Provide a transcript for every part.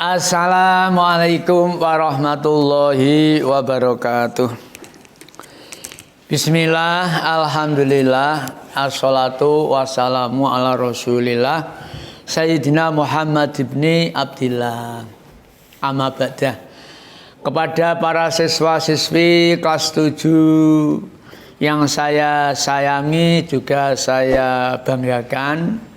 Assalamualaikum warahmatullahi wabarakatuh. Bismillah, alhamdulillah, assalatu wassalamu ala rasulillah Sayyidina Muhammad ibni Abdillah. Amma ba'dah. Kepada para siswa-siswi kelas 7 yang saya sayangi, juga saya banggakan,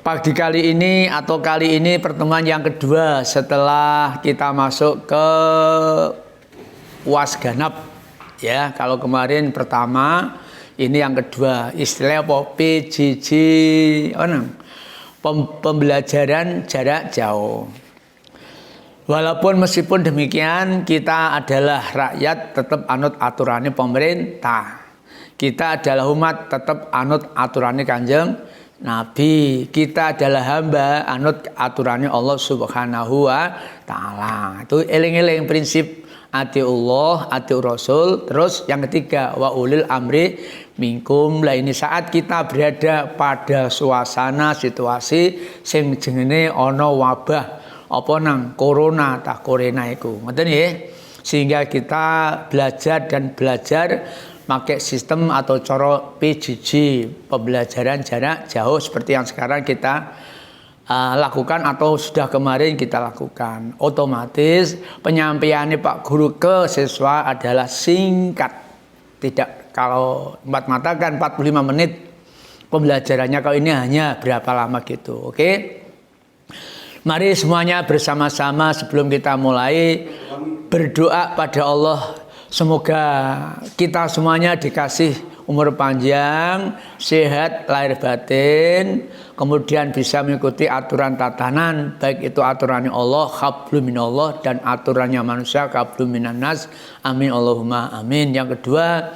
pagi kali ini atau kali ini pertemuan yang kedua setelah kita masuk ke UAS Ganap. Ya, kalau kemarin pertama, ini yang kedua. Istilah apa? PJJ, pembelajaran jarak jauh. Walaupun meskipun demikian, kita adalah rakyat, tetap anut aturannya pemerintah. Kita adalah umat, tetap anut aturannya Kanjeng Nabi. Kita adalah hamba, anut aturannya Allah Subhanahu wa Ta'ala. Itu eling-eling prinsip atiullah, atiur Rasul. Terus yang ketiga, wa ulil amri minkum. Lah ini saat kita berada pada suasana situasi sing jenenge ana wabah apa nang corona ta corona iku. Ngoten nggih. Sehingga kita belajar pakai sistem atau cara PJJ, pembelajaran jarak jauh, seperti yang sekarang kita lakukan atau sudah kemarin kita lakukan. Otomatis penyampaiannya Pak Guru ke siswa adalah singkat. Tidak, kalau empat mata kan 45 menit pembelajarannya, kalau ini hanya berapa lama gitu. Oke? Mari semuanya bersama-sama sebelum kita mulai berdoa pada Allah. Semoga kita semuanya dikasih umur panjang, sehat lahir batin, kemudian bisa mengikuti aturan tatanan, baik itu aturannya Allah, hablum minallah, dan aturannya manusia, hablum minannas. Amin Allahumma amin. Yang kedua,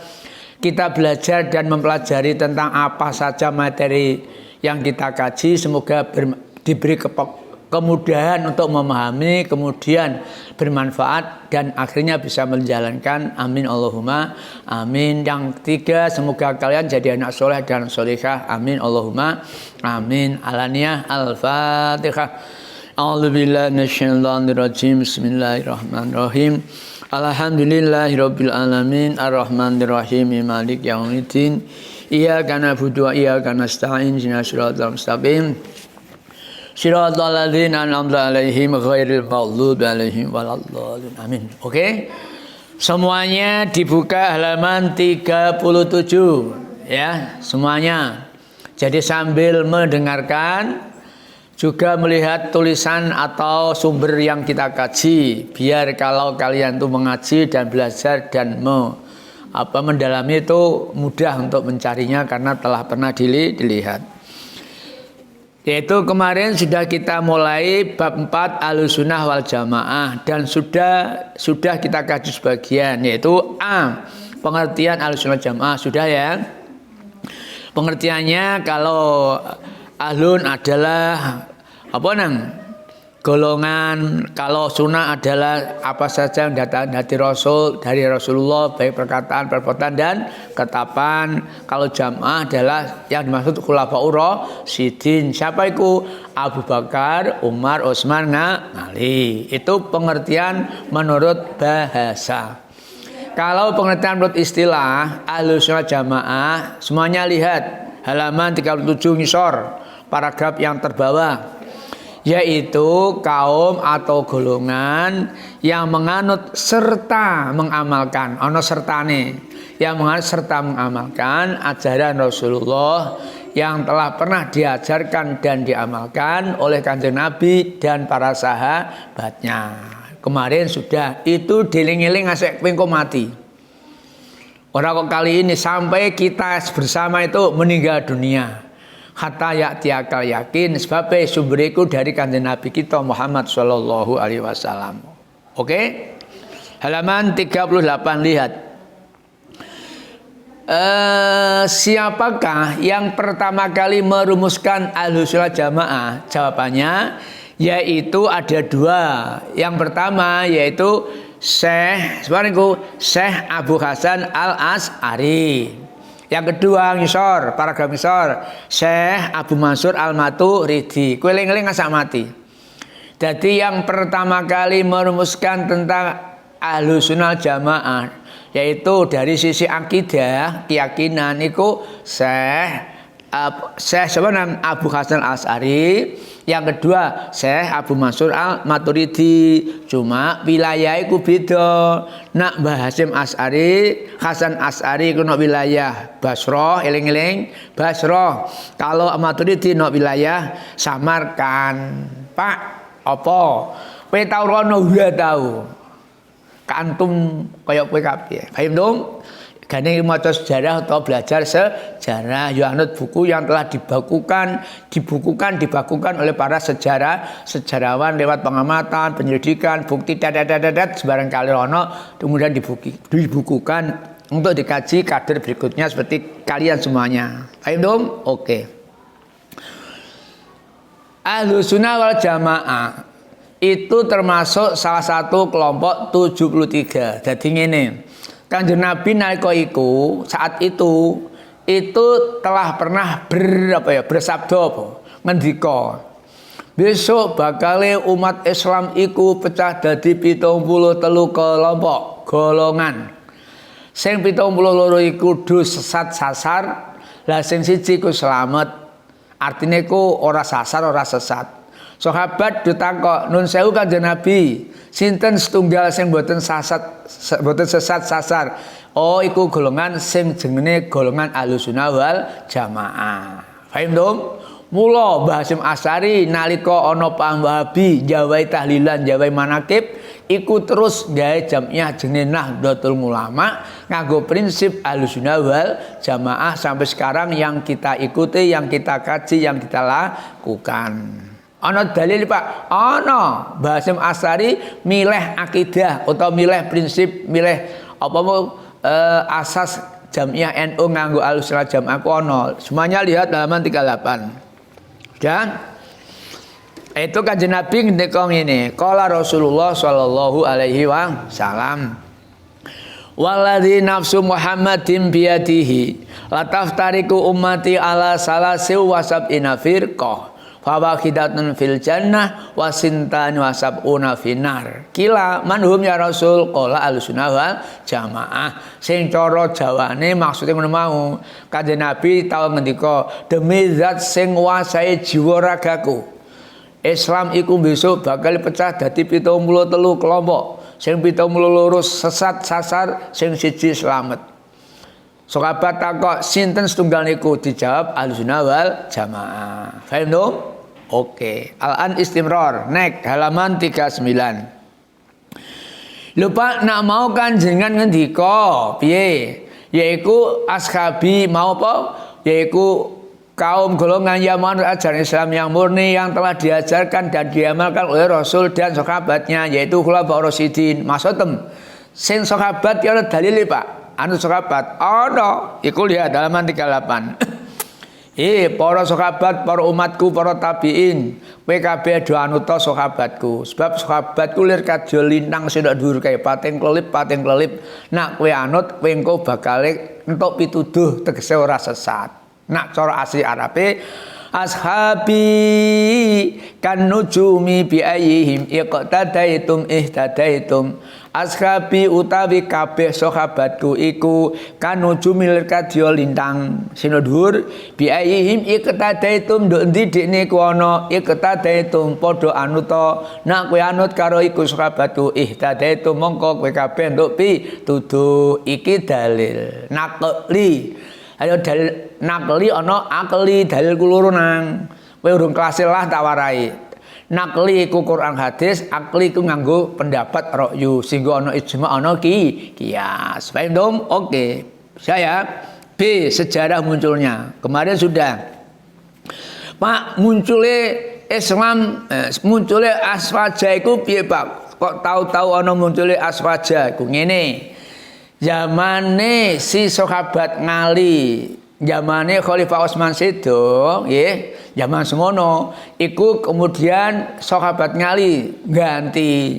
kita belajar dan mempelajari tentang apa saja materi yang kita kaji. Semoga diberi kemudahan untuk memahami, kemudian bermanfaat, dan akhirnya bisa menjalankan. Amin Allahumma amin. Yang ketiga, semoga kalian jadi anak soleh dan solehah. Amin Allahumma amin. Alaniyah al-fatihah. A'udzubillahi minasyaitonirrajim. Bismillahirrahmanirrahim. Alhamdulillahirabbil alamin, arrahmanirrahim, maliki yaumiddin. Iyyaka na'budu wa iyyaka nasta'in, ihdinas siratal mustaqim. Shiratal ladzina an'amta 'alaihim ghairil maghdubi 'alaihim waladdallin. Amin. Oke. Semuanya dibuka halaman 37 ya, semuanya. Jadi sambil mendengarkan juga melihat tulisan atau sumber yang kita kaji, biar kalau kalian tuh mengaji dan belajar dan mendalami itu mudah untuk mencarinya karena telah pernah dilihat. Yaitu kemarin sudah kita mulai bab 4 Ahlussunnah wal Jamaah, dan sudah kita kaji sebagian, yaitu A, pengertian Ahlussunnah Jamaah. Sudah ya. Pengertiannya kalau ahlun adalah golongan, kalau sunnah adalah apa saja yang datang dari Rasulullah, baik perkataan, perbuatan, dan ketetapan. Kalau jamaah adalah yang dimaksud khulafaur rasyidin. Siapa itu? Abu Bakar, Umar, Utsman, Ali. Itu pengertian menurut bahasa. Kalau pengertian menurut istilah Ahlussunnah Jamaah, semuanya lihat halaman 37 ngisor, paragraf yang terbawah, yaitu kaum atau golongan yang menganut serta mengamalkan, ono sertane, yang menganut serta mengamalkan ajaran Rasulullah yang telah pernah diajarkan dan diamalkan oleh Kanjeng Nabi dan para sahabatnya. Kemarin sudah itu diling-iling ngasih pingko mati. Orang kok kali ini sampai kita bersama itu meninggal dunia. Hatta ya'tiyakal yakin, sebab sumberku dari Kanjeng Nabi kita Muhammad sallallahu alaihi wasallam. Oke? Halaman 38 lihat. Siapakah yang pertama kali merumuskan Ahlussunnah Jamaah? Jawabannya yaitu ada dua. Yang pertama yaitu Syekh Abu Hasan Al-Asy'ari. Yang kedua ngisor, paragraf ngisor, Syekh Abu Mansur Al-Maturidi. Kueling-eling ngasak mati. Jadi yang pertama kali merumuskan tentang Ahlussunnah Jamaah yaitu dari sisi akidah, keyakinan itu Syekh sebenarnya Abu Hasan Al-Asy'ari, yang kedua Syekh Abu Mansur Al-Maturidi. Cuma wilayah itu beda. Nak Mbah Hasyim Asy'ari, Hasan Asy'ari ku nak wilayah Basrah, eling-eling Basrah. Kalau Maturidi nak wilayah Samarkand. Pak, apa? Kowe tau rono ora tau? Kantum kaya kowe kabeh. Paham dong? Gane maca sejarah atau belajar sejarah, ya anut buku yang telah dibakukan oleh para sejarawan lewat pengamatan, penyelidikan, bukti dadat sebarang kali ono, kemudian dibukukan untuk dikaji kader berikutnya seperti kalian semuanya. Paham dong? Oke. Ahlussunnah wal Jamaah itu termasuk salah satu kelompok 73. Jadi ngene. Kanjeng Nabi nalika iku saat itu telah pernah bersabda ngendika besok bakale umat Islam iku pecah dadi 73 kelompok golongan. Sing 72 iku dus sesat sasar, lah sing siji ku slamet. Artine ku ora sasar ora sesat. Sahabat ditakok, nun sewu Kanjeng Nabi, sinten setunggal sing boten sesat sasar? Oh, iku golongan sing jenenge golongan Ahlussunnah wal Jamaah. Paham dong? Mula Mbah Hasyim Asy'ari nalika ana paham Wahabi, jawai tahlilan, jawai manakib, iku terus gawe jamiah jenenge Nahdlatul Ulama nganggo prinsip Ahlussunnah wal Jamaah sampai sekarang yang kita ikuti, yang kita kaji, yang kita lakukan. Ana dalil Pak, ana Mbah Hasyim Asy'ari milih akidah atau milih prinsip, milih asas jamiah NU nganggo Ahlussunnah Jamaah ku ana. Semuanya lihat halaman 38. Dan itu Kanjeng Nabi ngendika ngene, qala Rasulullah sallallahu alaihi wasallam, walladzi nafsu Muhammadin biyadihi lataftariku ummati ala salasi wa sab'ina firqah fawahidatun fil jannah wa sintan wa sab'una finar. Kila manhum ya Rasul? Qala Ahlussunnah wal Jamaah. Sing cara Jawane maksude ngono mau. Kanjeng Nabi tau ngendika, demi zat sing nguasai jiwa ragaku, Islam iku besok bakal pecah dadi 73 kelompok. Sing 72 sesat sasar, sing siji slamet. Sahabat takok, sinten setunggal niku? Dijawab Ahlussunnah wal Jamaah. Paham dong? Oke. Al-an istimrar. Nek halaman 39. Lupa nak mau kan jenengan ngendika piye? Yaiku ashabi mau apa? Yaiku kaum golongan yang menurut ajaran Islam yang murni yang telah diajarkan dan diamalkan oleh Rasul dan sahabatnya, yaitu Khulafaur Rasyidin. Maksudem sing sahabat ya ana dalile Pak. Anu sahabat ana iku lihat halaman 38. Para sahabat, para umatku, para tabiin, kowe kabeh do anuta sahabatku. Sebab sahabatku lir kadya lintang sing dhuwur kae pating kelip. Nak kowe anut, kowe engko bakal entuk pituduh tegese ora sesat. Nak cara asli Arabe, ashabi kan nujumi bi ayyihim iqtadaitum ihtadaitum. Ashabi utawi kabeh sahabatku iku kan nujumi kadya lintang sing dhuwur bi ayyihim iqtadaitum nduk endi dekne ku ana iqtadaitum padha anuta. Nak kowe anut karo iku sahabatku ihtadaitum mongko kowe kabeh nduk pituduh. Iki dalil naqli. Ayo dalil nakli ana akli, dalil kuluru nang. Kowe urung kelas lah tak warai. Nakli iku Quran hadis, akli iku nganggo pendapat ra'yu, sehingga ana ijma' ana qiyas. Paham dong? Oke. Saya B, sejarah munculnya. Kemarin sudah. Pak, munculnya Islam, munculnya Aswaja iku piye, Pak? Kok tahu-tahu ana munculnya Aswaja iku ngene. Zamane si sahabat ngali, zamane Khalifah Utsman Sedo, nggih, zaman semono iku kemudian sahabat ngali ganti.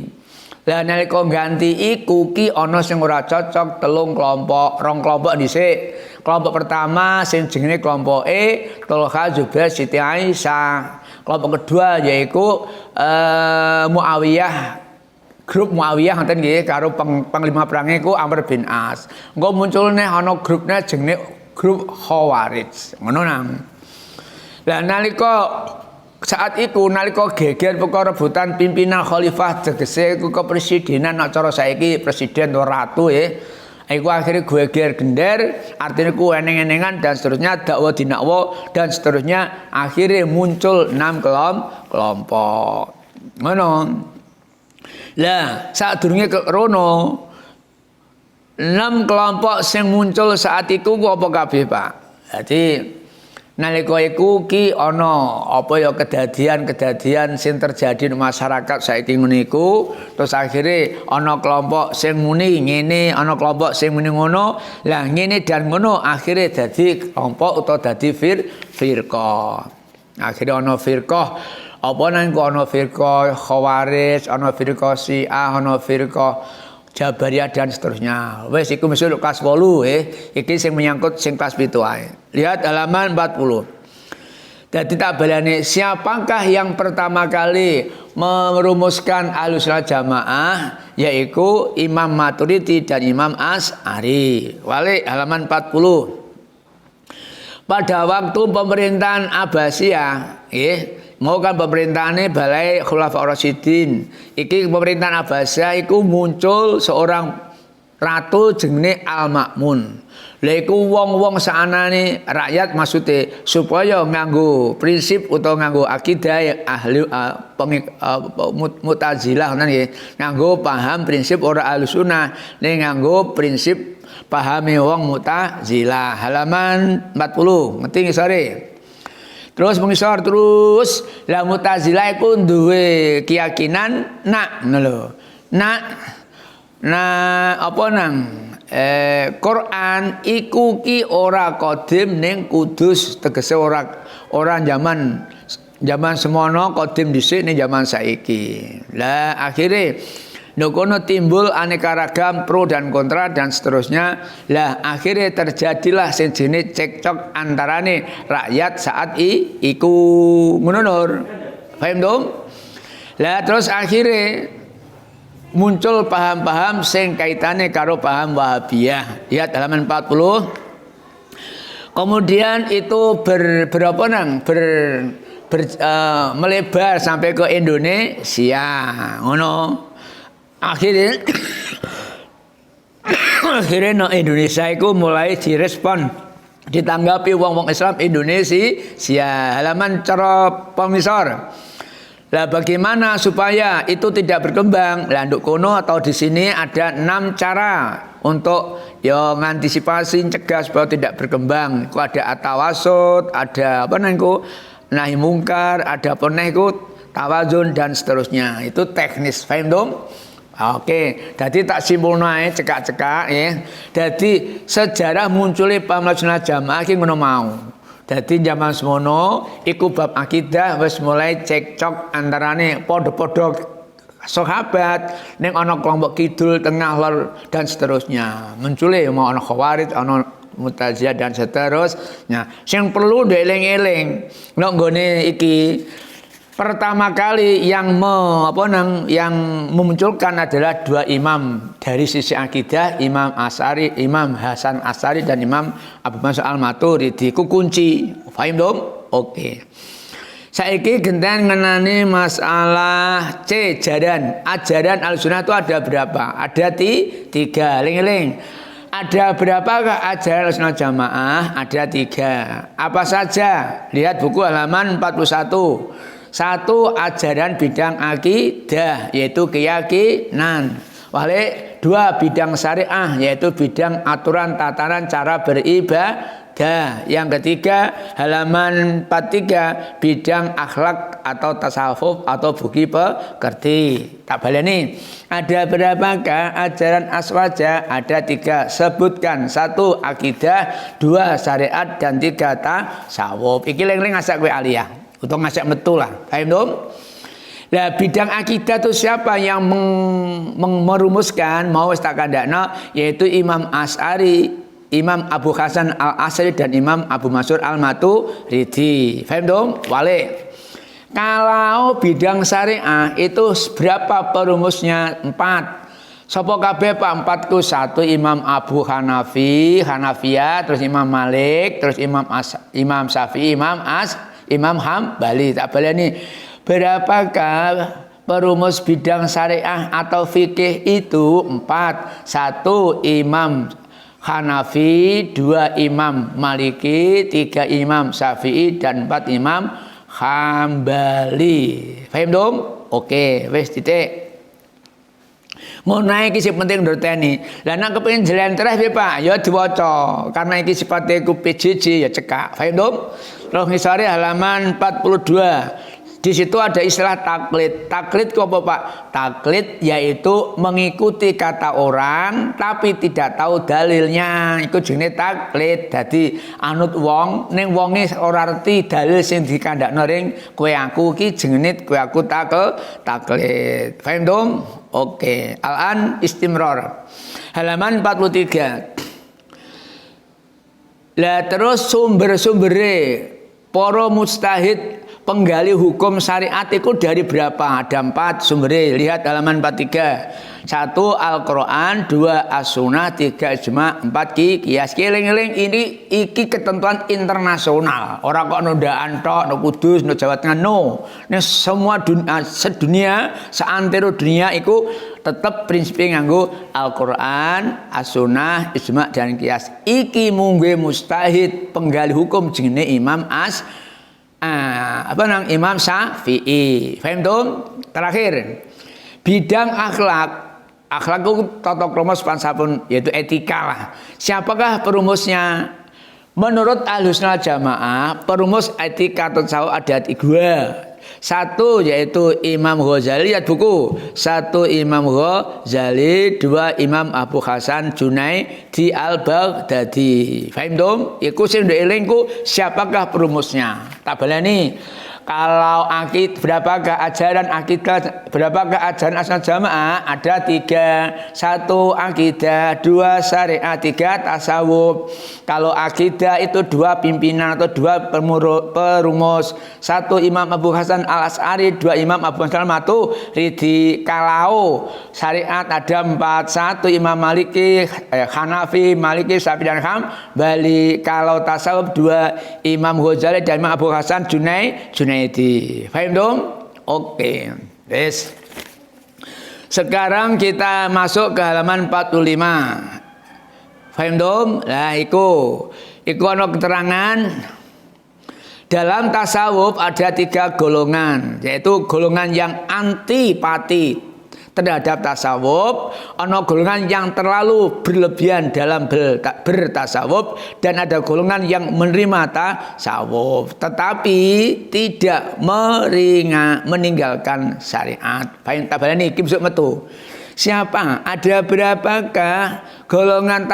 Lah nalika ganti iku ki ana sing ora cocok, 3 kelompok, 2 kelompok dhisik. Kelompok pertama sing jenenge kelompok Tolha Zubair Siti Aisyah. Kelompok kedua yaitu Muawiyah, grup Muawiyah ngoten nggih karo panglima perange iku Amr bin As. Engko munculne ana grupne jenenge grup Khawarij. Ngono nang. Lah nalika saat itu nalika geger perkara rebutan pimpinan khalifah tegese iku kepresidenan nek cara saiki presiden atau ratu iku akhirnya geger gender artinya ku eneng-enengan dan seterusnya dakwa dinakwa dan seterusnya akhirnya muncul 6 kelompok ngono. Lah sadurunge rono 6 kelompok sing muncul saat iku ku apa kabeh Pak. Jadi nalika iku ki ana apa ya kedadian-kedadian sing terjadi di masyarakat saiki ngene iku terus akhire ana kelompok sing muni ngene ana kelompok sing muni ngono lah ngene dan ngono akhire dadi kelompok utawa dadi firqah akhire ana firqah apa nang ana firqah Khawarij ana firqah Syiah ana firqah Jabariyah dan seterusnya. Wes iku mesti kelas 8 iki sing menyangkut sing kelas 7 ae. Lihat halaman 40. Jadi tak balani siapakah yang pertama kali merumuskan Ahlussunnah Jamaah yaitu Imam Maturidi dan Imam Asy'ari. Wali halaman 40. Pada waktu pemerintahan Abbasiyah mau kan pemerintahannya Balai Khulafaur Rasyidin. Iki pemerintahan Abbasiyah iku muncul seorang ratu jenenge Al-Ma'mun. Lha iku wong-wong saanane rakyat maksude supaya nganggo prinsip utawa nganggo akidah ahli Mu'tazilah ngoten nggih. Nganggo paham prinsip ora Ahlussunnah, ning nganggo prinsip pahami wong Mu'tazilah. Halaman 40. Ngerti ngisore? Terus mengisor terus lah Mu'tazilah iku duwe keyakinan ngono lho. Nak apa nang Quran iku ki ora qadim ning kudus tegese ora zaman semono qadim dhisik ning zaman saiki. Lah akhire kono timbul aneka ragam pro dan kontra dan seterusnya. Lah akhirnya terjadilah sing jenenge cekcok antarane rakyat saat iku ngono Nur. Paham dong? Lah terus akhirnya muncul paham-paham sing kaitane karo paham Wahabiyah. Lihat halaman 40. Kemudian itu melebar sampai ke Indonesia. Ngono. Akhirnya Indonesia itu mulai direspon ditanggapi wong-wong Islam Indonesia. Halaman cara pemisor. Lah bagaimana supaya itu tidak berkembang? Lah nduk kono atau di sini ada 6 cara untuk ya ngantisipasi cegah supaya tidak berkembang. Itu ada at-tawasud, ada apa nangku nahi mungkar, ada apa nangku tawazun dan seterusnya. Itu teknis. Paham dong? Oke, jadi tak simpulno ae cekak-cekak ya. Jadi sejarah munculnya paham Ahlussunnah Jamaah iki ngono mau. Jadi zaman semono iku bab akidah wis mulai cekcok antarane padha-padha sahabat ning ana kelompok kidul, tengah, lor dan seterusnya. Muncule mau ana Khawarij, ana Mu'tazilah dan seterusnya. Sing perlu dieling-eling nek nggone iki pertama kali yang memunculkan adalah 2 imam dari sisi akidah, Imam Asy'ari, Imam Hasan Asy'ari dan Imam Abu Mansur Al-Maturidi. Ku kunci. Paham dong? Oke. Saiki genten ngenani masalah ajaran Ahlussunnah itu ada berapa? Ada 3. Ling-ling. Ada berapakah ajaran Ahlussunnah Jamaah? Ada 3. Apa saja? Lihat buku halaman 41. 1 ajaran bidang akidah yaitu keyakinan. Wale 2 bidang syariah yaitu bidang aturan tatanan cara beribadah. Yang ketiga halaman 43 bidang akhlak atau tasawuf atau bukti pekerti. Tak baleni. Ada berapakah ajaran aswaja? Ada 3. Sebutkan. 1 akidah, 2 syariat dan 3 tasawuf. Iki ling-ling ngasak kowe aliyah. Untuk ngajak betul lah, paham dong? Nah bidang akidah itu siapa yang merumuskan mau tak kandakno yaitu Imam Asy'ari, Imam Abu Hasan Al-Asy'ari dan Imam Abu Mansur Al-Maturidi. Paham dong? Wale. Kalau bidang syariah itu berapa perumusnya? 4. Sopo kabeh Pak 4 ku? 1 Imam Abu Hanafiyah, terus Imam Malik, terus Imam Syafi'i, Imam Hambali. Tak baleni. Berapakah perumus bidang syariah atau fikih itu? 4. 1 Imam Hanafi, 2 Imam Maliki, 3 Imam Syafi'i, dan 4 Imam Hambali. Paham dong? Oke, wis titik. Ngono iki sing penting ndurteni. Lah nek kepengin jlentreh piye Pak? Ya diwaca. Karena iki sifate ku PJJ ya cekak. Paham dong? Terus ngisore halaman 42. Di situ ada istilah taklid. Taklid itu apa Pak? Taklid yaitu mengikuti kata orang tapi tidak tahu dalilnya. Iku jenenge taklid. Dadi anut wong ning wonge ora ngerti dalil sing dikandakno ring kowe aku iki jenenge kowe aku taklid. Paham dong? Oke. Al-an istimrar. Halaman 43. Lah terus sumber-sumbere para mujtahid penggali hukum syariat itu dari berapa? Ada 4 sumber. Lihat halaman 43. 1 Al-Quran, 2 As-Sunnah, 3 Ijma', 4 Qiyas. Eling-eling iki ketentuan internasional. Orang kok nundaan tok, no Kudus, no Jawa Tengah, no. Ini semua sedunia, seantero dunia itu tetap prinsipnya nganggo Al-Quran, As-Sunnah, Ijma' dan Qiyas. Iki mungge mustahid penggali hukum jenenge Imam Imam Syafi'i. Paham tuh? Terakhir, bidang akhlak itu tata krama sopan santun, yaitu etika lah. Siapakah perumusnya? Menurut Ahlussunnah Jamaah, perumus etika atau tasawuf ada 3. 1 yaitu Imam Ghazali, lihat buku. 1 Imam Ghazali, 2 Imam Abu Hasan Junaidi Al-Baghdadi. Paham dong? Iku sing ndelingku siapakah perumusnya? Tak baleni. Kalau berapakah ajaran akidah, berapakah ajaran Ahlussunnah Jamaah? Ada 3. 1 akidah, 2 syariat, 3 tasawuf. Kalau akidah itu 2 pimpinan atau 2 perumus. 1 Imam Abu Hasan Al-Asy'ari, 2 Imam Abu Hasan Maturidi. Kalau syariat ada 4. 1 Imam Maliki, Hanafi, Maliki, Syafi'i dan Hambali. Kalau tasawuf 2 Imam Ghazali dan Imam Abu Hasan Junaidi. Paham dong? Oke. Yes. Sekarang kita masuk ke halaman 45. Paham dong? Nah, iku ana keterangan dalam tasawuf ada 3 golongan, yaitu golongan yang antipati terhadap tasawuf, ana golongan yang terlalu berlebihan dalam bertasawuf, dan ada golongan yang menerima tasawuf tetapi tidak meninggalkan syariat. Baik tabalani iki besok metu. Siapa? Ada berapakah golongan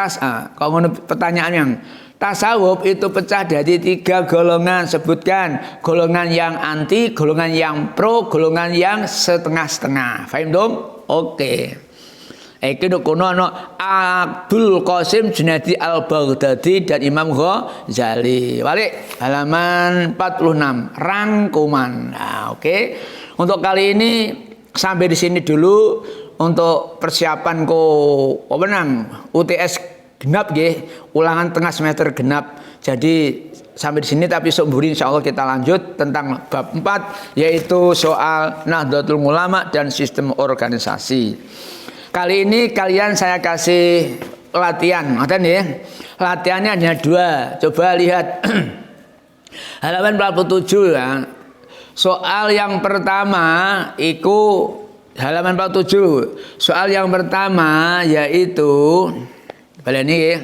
kalau pertanyaan yang tasawuf itu pecah dari 3 golongan. Sebutkan golongan yang anti, golongan yang pro, golongan yang setengah-setengah. Paham dong? Oke. Iki kono ana Abdul Qasim Junaidi Al-Baghdadi dan Imam Ghazali. Balik halaman 46, rangkuman. Nah, oke. Untuk kali ini sampai di sini dulu untuk persiapan UTS genap nggih, ulangan tengah semester genap. Jadi sampai di sini, tapi esuk mburi insyaallah kita lanjut tentang bab 4 yaitu soal Nahdlatul Ulama dan sistem organisasi. Kali ini kalian saya kasih latihan, ngoten ya. Latihannya hanya 2. Coba lihat halaman 47 ya. Soal yang pertama itu halaman 47. Soal yang pertama yaitu baleni ya.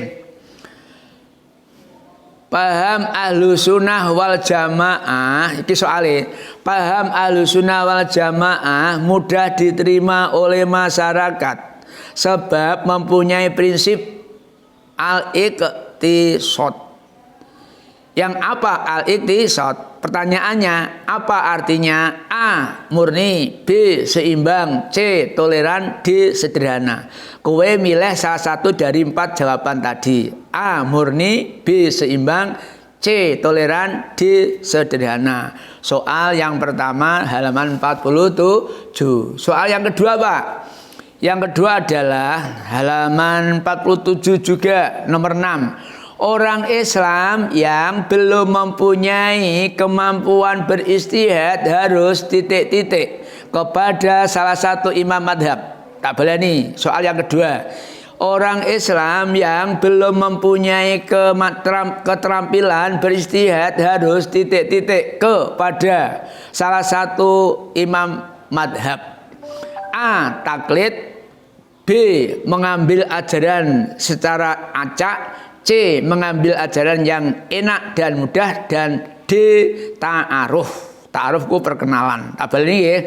Paham Ahlussunnah wal Jamaah, iki soalnya paham Ahlussunnah wal Jamaah mudah diterima oleh masyarakat sebab mempunyai prinsip al-iqtisad. Yang apa al-iqtisad? Pertanyaannya, apa artinya? A. Murni, B. Seimbang, C. Toleran, D. Sederhana. Kowe milih salah satu dari 4 jawaban tadi. A. Murni, B. Seimbang, C. Toleran. D. Sederhana. Soal yang pertama halaman 47. Soal yang kedua Pak. Yang kedua adalah halaman 47 juga nomor 6. Orang Islam yang belum mempunyai kemampuan beristihad harus titik-titik kepada salah satu imam madhab. Tak boleh nih. Soal yang kedua. Orang Islam yang belum mempunyai keterampilan beristihad harus titik-titik kepada salah satu imam madhab. A. Taklid. B. Mengambil ajaran secara acak. C. Mengambil ajaran yang enak dan mudah. Dan D. Ta'aruf. Ta'arufku perkenalan. Tabel ini ya.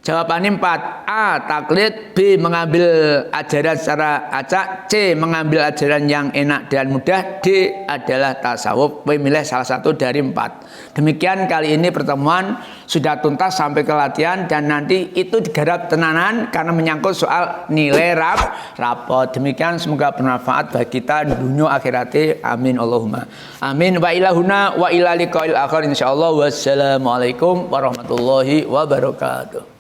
Jawabannya 4. A. Taklid. B. Mengambil ajaran secara acak. C. Mengambil ajaran yang enak dan mudah. D. Adalah tasawuf. Pilih salah satu dari 4. Demikian kali ini pertemuan sudah tuntas sampai ke latihan. Dan nanti itu digarap tenanan karena menyangkut soal nilai rapot. Demikian semoga bermanfaat bagi kita dunia akhirati. Amin Allahumma. Amin. Wa ilahuna wa ila liqa'il akhir insyaallah. Wassalamualaikum warahmatullahi wabarakatuh.